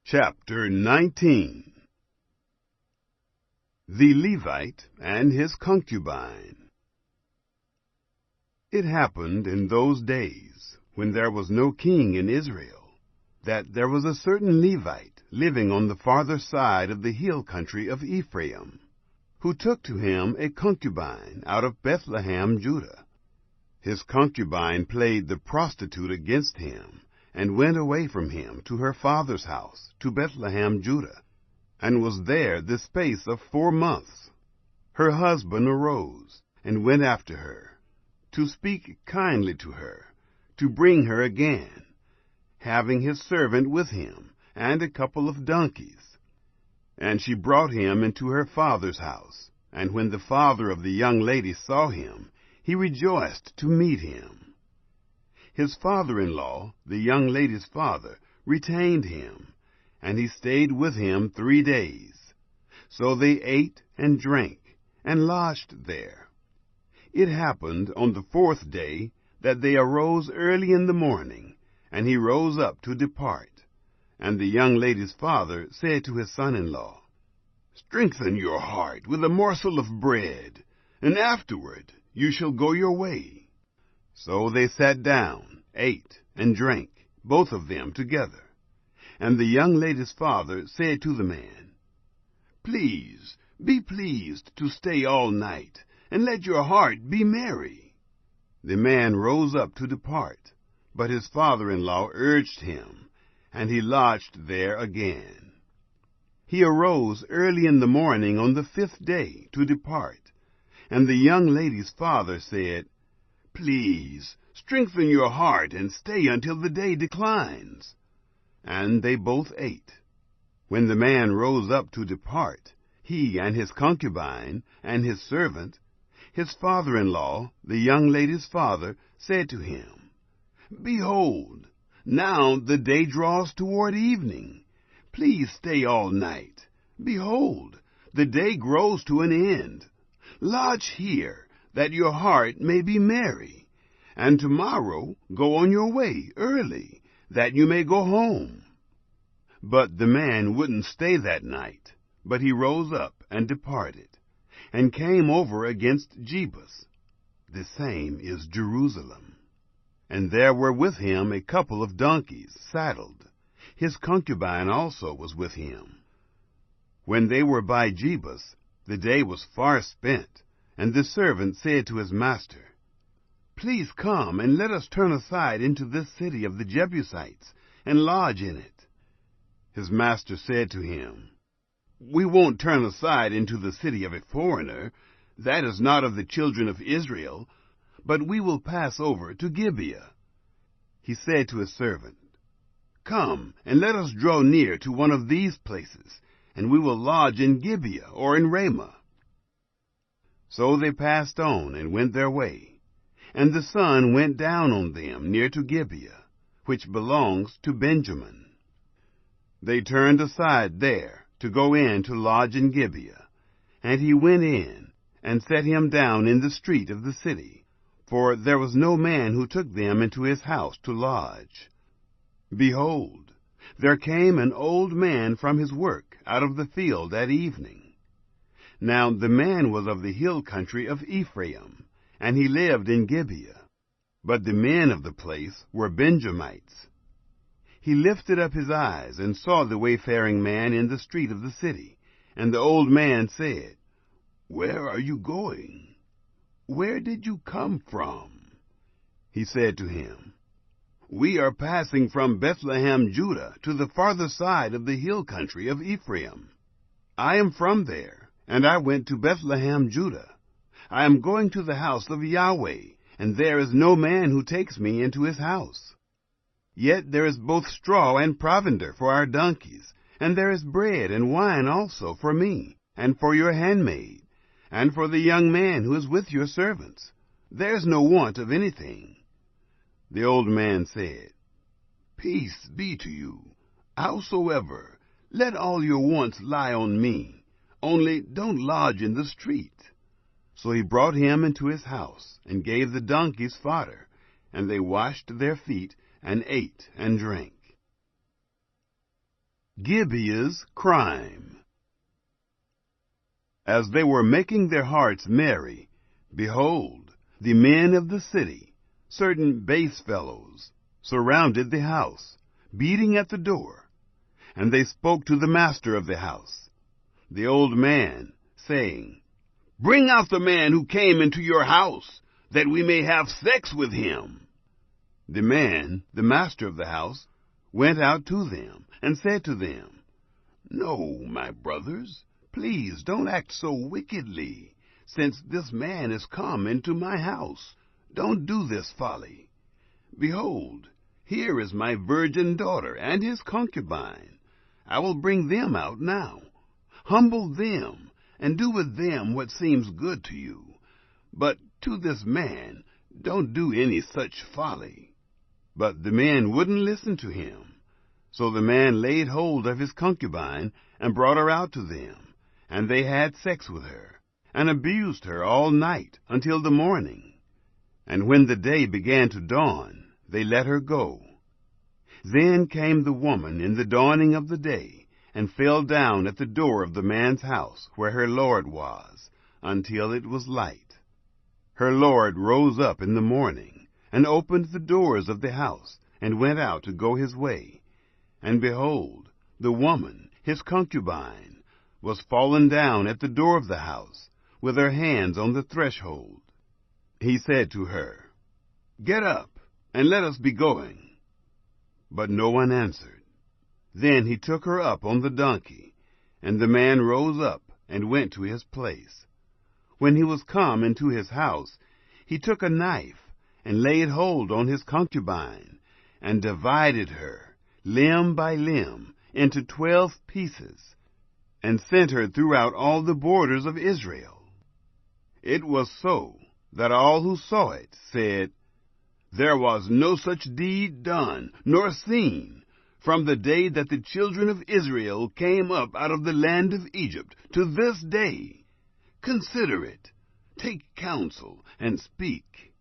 Chapter 19. The Levite and his concubine. It happened in those days, when there was no king in Israel, that there was a certain Levite living on the farther side of the hill country of Ephraim, who took to him a concubine out of Bethlehem, Judah. His concubine played the prostitute against him, and went away from him to her father's house, to Bethlehem, Judah, and was there the space of 4 months. Her husband arose, and went after her, to speak kindly to her, to bring her again, having his servant with him, and a couple of donkeys. And she brought him into her father's house, and when the father of the young lady saw him, he rejoiced to meet him. His father-in-law, the young lady's father, retained him, and he stayed with him 3 days. So they ate and drank, and lodged there. It happened on the 4th day that they arose early in the morning, and he rose up to depart. And the young lady's father said to his son-in-law, "Strengthen your heart with a morsel of bread, and afterward you shall go your way." So they sat down, ate, and drank, both of them together. And the young lady's father said to the man, "Please, be pleased to stay all night, and let your heart be merry." The man rose up to depart, but his father-in-law urged him, and he lodged there again. He arose early in the morning on the 5th day to depart, and the young lady's father said, "Please, strengthen your heart and stay until the day declines." And they both ate. When the man rose up to depart, he and his concubine and his servant, his father-in-law, the young lady's father, said to him, "Behold, now the day draws toward evening. Please stay all night. Behold, the day grows to an end. Lodge here, that your heart may be merry, and tomorrow go on your way early, that you may go home." But the man wouldn't stay that night, but he rose up and departed, and came over against Jebus. The same is Jerusalem. And there were with him a couple of donkeys saddled. His concubine also was with him. When they were by Jebus, the day was far spent, and the servant said to his master, "Please come and let us turn aside into this city of the Jebusites, and lodge in it." His master said to him, "We won't turn aside into the city of a foreigner. That is not of the children of Israel, but we will pass over to Gibeah." He said to his servant, "Come, and let us draw near to one of these places, and we will lodge in Gibeah or in Ramah." So they passed on and went their way, and the sun went down on them near to Gibeah, which belongs to Benjamin. They turned aside there to go in to lodge in Gibeah, and he went in and set him down in the street of the city, for there was no man who took them into his house to lodge. Behold, there came an old man from his work out of the field at evening. Now the man was of the hill country of Ephraim, and he lived in Gibeah. But the men of the place were Benjamites. He lifted up his eyes and saw the wayfaring man in the street of the city. And the old man said, "Where are you going? Where did you come from?" He said to him, "We are passing from Bethlehem, Judah, to the farther side of the hill country of Ephraim. I am from there, and I went to Bethlehem, Judah. I am going to the house of Yahweh, and there is no man who takes me into his house. Yet there is both straw and provender for our donkeys, and there is bread and wine also for me, and for your handmaid, and for the young man who is with your servants. There is no want of anything." The old man said, "Peace be to you. Howsoever, let all your wants lie on me. Only don't lodge in the street." So he brought him into his house, and gave the donkeys fodder, and they washed their feet, and ate and drank. Gibeah's crime. As they were making their hearts merry, behold, the men of the city, certain base fellows, surrounded the house, beating at the door. And they spoke to the master of the house, the old man, saying, Bring out the man who came into your house, that we may have sex with him. The man, the master of the house, went out to them, and said to them, No, my brothers, please don't act so wickedly, since this man is come into my house. Don't do this folly. Behold, here is my virgin daughter and his concubine. I will bring them out now. Humble them, and do with them what seems good to you. But to this man don't do any such folly. But the men wouldn't listen to him. So the man laid hold of his concubine and brought her out to them, and they had sex with her, and abused her all night until the morning. And when the day began to dawn, they let her go. Then came the woman in the dawning of the day, and fell down at the door of the man's house where her lord was, until it was light. Her lord rose up in the morning, and opened the doors of the house, and went out to go his way. And behold, the woman, his concubine, was fallen down at the door of the house, with her hands on the threshold. He said to her, Get up, and let us be going. But no one answered. Then he took her up on the donkey, and the man rose up and went to his place. When he was come into his house, he took a knife, and laid hold on his concubine, and divided her, limb by limb, into 12 pieces, and sent her throughout all the borders of Israel. It was so that all who saw it said, There was no such deed done, nor seen, from the day that the children of Israel came up out of the land of Egypt to this day. Consider it, take counsel, and speak.